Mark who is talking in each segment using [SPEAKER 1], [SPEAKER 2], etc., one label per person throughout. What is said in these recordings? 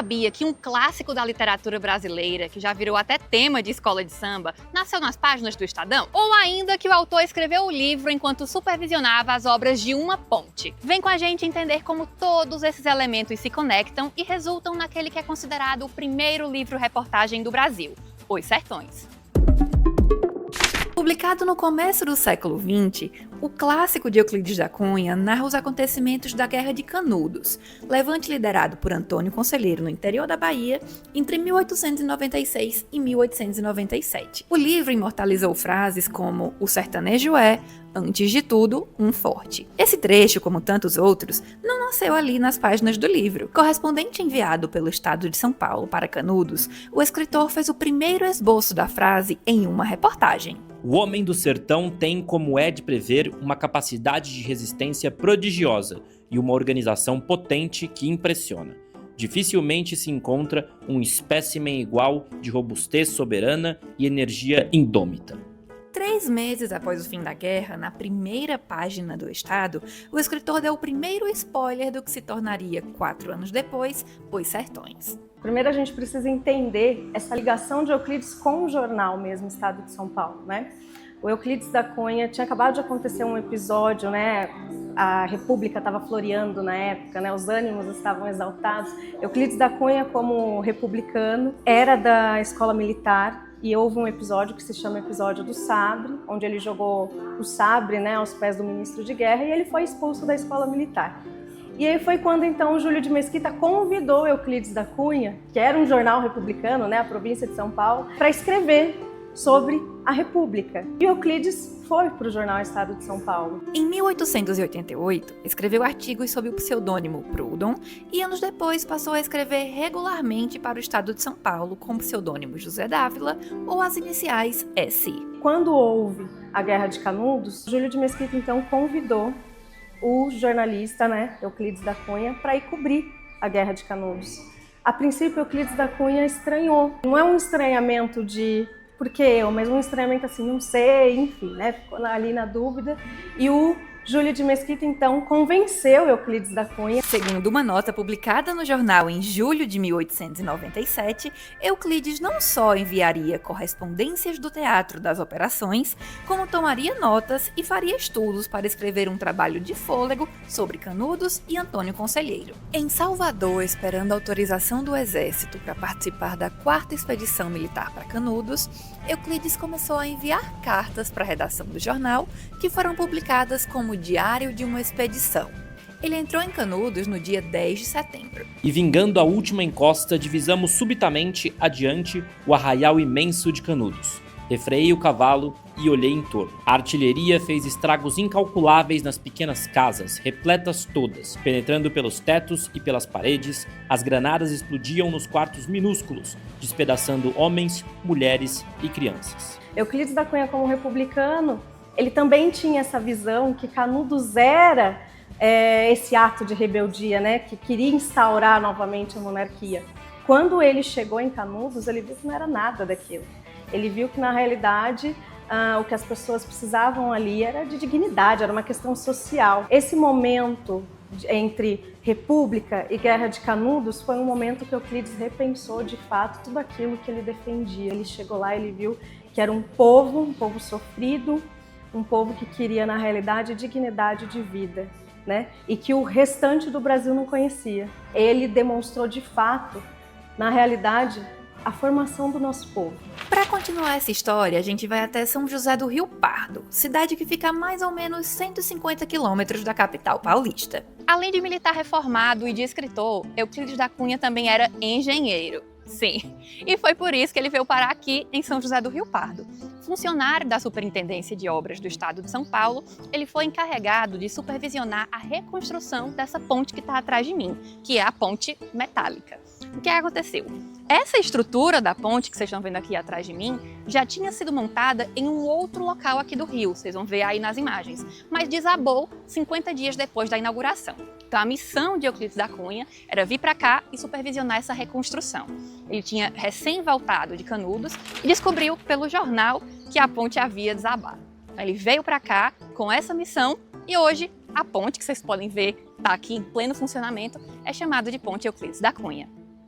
[SPEAKER 1] sabia que um clássico da literatura brasileira, que já virou até tema de escola de samba, nasceu nas páginas do Estadão? Ou ainda que o autor escreveu o livro enquanto supervisionava as obras de uma ponte? Vem com a gente entender como todos esses elementos se conectam e resultam naquele que é considerado o primeiro livro-reportagem do Brasil, Os Sertões. Publicado no começo do século XX, o clássico de Euclides da Cunha narra os acontecimentos da Guerra de Canudos, levante liderado por Antônio Conselheiro no interior da Bahia entre 1896 e 1897. O livro imortalizou frases como "o sertanejo é, antes de tudo, um forte". Esse trecho, como tantos outros, não nasceu ali nas páginas do livro. Correspondente enviado pelo Estado de São Paulo para Canudos, o escritor fez o primeiro esboço da frase em uma reportagem.
[SPEAKER 2] O homem do sertão tem, como é de prever, uma capacidade de resistência prodigiosa e uma organização potente que impressiona. Dificilmente se encontra um espécimen igual de robustez soberana e energia indômita.
[SPEAKER 1] 3 meses após o fim da guerra, na primeira página do Estado, o escritor deu o primeiro spoiler do que se tornaria, 4 anos depois, Os Sertões.
[SPEAKER 3] Primeiro a gente precisa entender essa ligação de Euclides com o jornal mesmo, Estado de São Paulo, né? O Euclides da Cunha tinha acabado de acontecer um episódio, né? A República estava floreando na época, né? Os ânimos estavam exaltados. Euclides da Cunha, como republicano, era da escola militar e houve um episódio que se chama Episódio do Sabre, onde ele jogou o sabre, né, aos pés do ministro de guerra e ele foi expulso da escola militar. E aí foi quando então Júlio de Mesquita convidou Euclides da Cunha, que era um jornal republicano, né, a província de São Paulo, para escrever sobre a República. E Euclides foi para o jornal Estado de São Paulo.
[SPEAKER 1] Em 1888, escreveu artigos sob o pseudônimo Proudhon e anos depois passou a escrever regularmente para o Estado de São Paulo com o pseudônimo José Dávila ou as iniciais S.
[SPEAKER 3] Quando houve a Guerra de Canudos, Júlio de Mesquita então convidou o jornalista, né, Euclides da Cunha, para ir cobrir a Guerra de Canudos. A princípio, Euclides da Cunha estranhou. Não é um estranhamento de por que eu, mas um estranhamento assim, não sei, enfim, né, ficou ali na dúvida. E o Júlio de Mesquita, então, convenceu Euclides da Cunha.
[SPEAKER 1] Segundo uma nota publicada no jornal em julho de 1897, Euclides não só enviaria correspondências do teatro das operações, como tomaria notas e faria estudos para escrever um trabalho de fôlego sobre Canudos e Antônio Conselheiro. Em Salvador, esperando a autorização do exército para participar da 4ª expedição militar para Canudos, Euclides começou a enviar cartas para a redação do jornal, que foram publicadas como Diário de uma Expedição. Ele entrou em Canudos no dia 10 de setembro.
[SPEAKER 2] E vingando a última encosta, divisamos subitamente adiante o arraial imenso de Canudos. Refreei o cavalo e olhei em torno. A artilharia fez estragos incalculáveis nas pequenas casas, repletas todas. Penetrando pelos tetos e pelas paredes, as granadas explodiam nos quartos minúsculos, despedaçando homens, mulheres e crianças.
[SPEAKER 3] Euclides da Cunha, como republicano, ele também tinha essa visão que Canudos era esse ato de rebeldia, né, que queria instaurar novamente a monarquia. Quando ele chegou em Canudos, ele viu que não era nada daquilo. Ele viu que, na realidade, o que as pessoas precisavam ali era de dignidade, era uma questão social. Esse momento entre República e Guerra de Canudos foi um momento que Euclides repensou, de fato, tudo aquilo que ele defendia. Ele chegou lá e ele viu que era um povo sofrido, um povo que queria, na realidade, dignidade de vida, né? E que o restante do Brasil não conhecia. Ele demonstrou, de fato, na realidade, a formação do nosso povo.
[SPEAKER 1] Para continuar essa história, a gente vai até São José do Rio Pardo, cidade que fica a mais ou menos 150 quilômetros da capital paulista. Além de militar reformado e de escritor, Euclides da Cunha também era engenheiro. Sim, e foi por isso que ele veio parar aqui em São José do Rio Pardo. Funcionário da Superintendência de Obras do Estado de São Paulo, ele foi encarregado de supervisionar a reconstrução dessa ponte que está atrás de mim, que é a ponte metálica. O que aconteceu? Essa estrutura da ponte que vocês estão vendo aqui atrás de mim já tinha sido montada em um outro local aqui do Rio, vocês vão ver aí nas imagens, mas desabou 50 dias depois da inauguração. Então a missão de Euclides da Cunha era vir para cá e supervisionar essa reconstrução. Ele tinha recém-voltado de Canudos e descobriu pelo jornal que a ponte havia desabado. Ele veio para cá com essa missão e hoje a ponte, que vocês podem ver está aqui em pleno funcionamento, é chamada de Ponte Euclides da Cunha.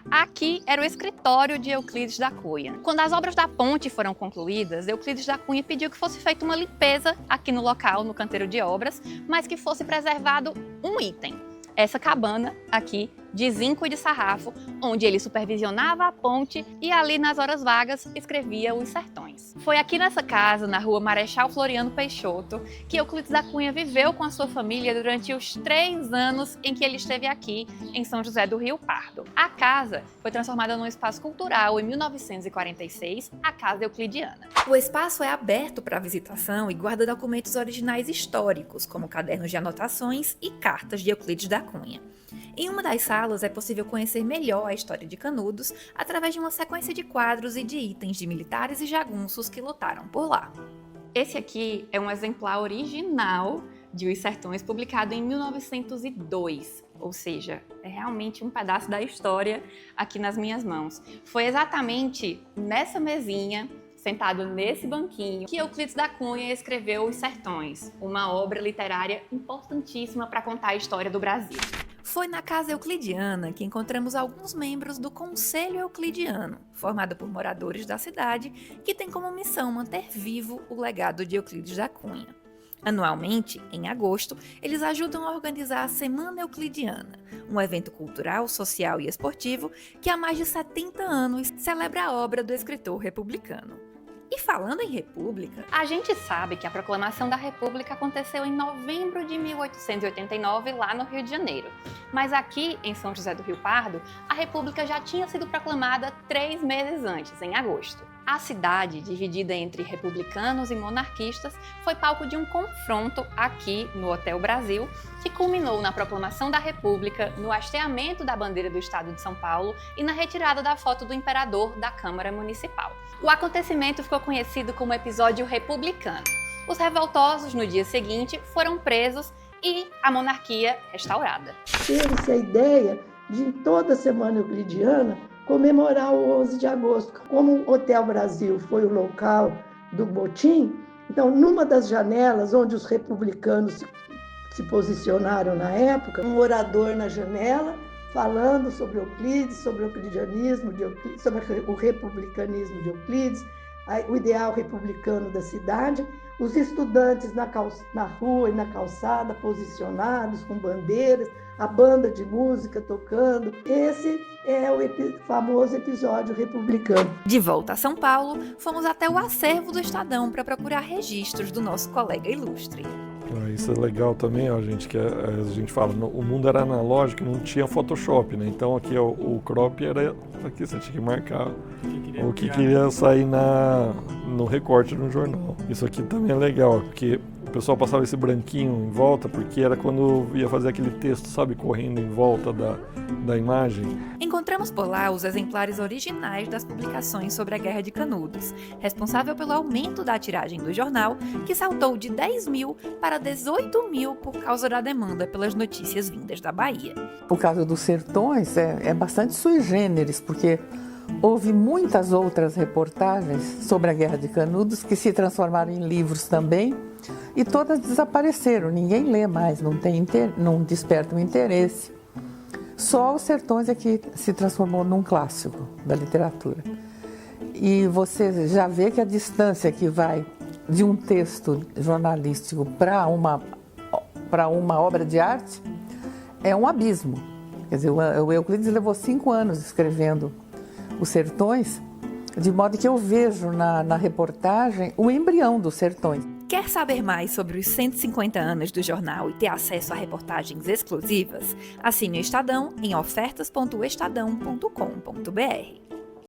[SPEAKER 1] Aqui era o escritório de Euclides da Cunha. Quando as obras da ponte foram concluídas, Euclides da Cunha pediu que fosse feita uma limpeza aqui no local, no canteiro de obras, mas que fosse preservado um item. Essa cabana aqui de zinco e de sarrafo, onde ele supervisionava a ponte e ali nas horas vagas escrevia Os Sertões. Foi aqui nessa casa, na rua Marechal Floriano Peixoto, que Euclides da Cunha viveu com a sua família durante os 3 anos em que ele esteve aqui em São José do Rio Pardo. A casa foi transformada num espaço cultural em 1946, a Casa Euclidiana.
[SPEAKER 4] O espaço é aberto para visitação e guarda documentos originais históricos, como cadernos de anotações e cartas de Euclides da Cunha. Em uma das salas é possível conhecer melhor a história de Canudos através de uma sequência de quadros e de itens de militares e jagunços que lutaram por lá.
[SPEAKER 1] Esse aqui é um exemplar original de Os Sertões, publicado em 1902, ou seja, é realmente um pedaço da história aqui nas minhas mãos. Foi exatamente nessa mesinha, sentado nesse banquinho, que Euclides da Cunha escreveu Os Sertões, uma obra literária importantíssima para contar a história do Brasil.
[SPEAKER 4] Foi na Casa Euclidiana que encontramos alguns membros do Conselho Euclidiano, formado por moradores da cidade, que tem como missão manter vivo o legado de Euclides da Cunha. Anualmente, em agosto, eles ajudam a organizar a Semana Euclidiana, um evento cultural, social e esportivo que há mais de 70 anos celebra a obra do escritor republicano. E falando em república,
[SPEAKER 1] a gente sabe que a proclamação da República aconteceu em novembro de 1889, lá no Rio de Janeiro. Mas aqui, em São José do Rio Pardo, a República já tinha sido proclamada 3 meses antes, em agosto. A cidade, dividida entre republicanos e monarquistas, foi palco de um confronto aqui no Hotel Brasil, que culminou na proclamação da República, no hasteamento da bandeira do Estado de São Paulo e na retirada da foto do imperador da Câmara Municipal. O acontecimento ficou conhecido como episódio republicano. Os revoltosos, no dia seguinte, foram presos e a monarquia restaurada.
[SPEAKER 5] Teve-se a ideia de, em toda a Semana Euclidiana, comemorar o 11 de agosto. Como o Hotel Brasil foi o local do motim, então, numa das janelas onde os republicanos se posicionaram na época, um orador na janela falando sobre Euclides, sobre o euclidianismo de Euclides, sobre o republicanismo de Euclides, o ideal republicano da cidade, os estudantes na rua e na calçada posicionados com bandeiras, a banda de música tocando. Esse é o famoso episódio republicano.
[SPEAKER 4] De volta a São Paulo, fomos até o acervo do Estadão para procurar registros do nosso colega ilustre.
[SPEAKER 6] Isso é legal também, ó, gente, que a gente fala, o mundo era analógico, não tinha Photoshop, né? Então aqui o crop era aqui, você tinha que marcar o que queria sair no recorte no jornal. Isso aqui também é legal, porque o pessoal passava esse branquinho em volta, porque era quando ia fazer aquele texto, sabe, correndo em volta da imagem.
[SPEAKER 4] Encontramos por lá os exemplares originais das publicações sobre a Guerra de Canudos, responsável pelo aumento da tiragem do jornal, que saltou de 10 mil para 18 mil por causa da demanda pelas notícias vindas da Bahia.
[SPEAKER 7] O caso dos Sertões é bastante sui generis, porque houve muitas outras reportagens sobre a Guerra de Canudos que se transformaram em livros também, e todas desapareceram, ninguém lê mais, não desperta um interesse. Só Os Sertões é que se transformou num clássico da literatura. E você já vê que a distância que vai de um texto jornalístico para uma obra de arte é um abismo. Quer dizer, o Euclides levou 5 anos escrevendo Os Sertões, de modo que eu vejo na reportagem o embrião dos Sertões.
[SPEAKER 4] Quer saber mais sobre os 150 anos do jornal e ter acesso a reportagens exclusivas? Assine o Estadão em ofertas.estadão.com.br.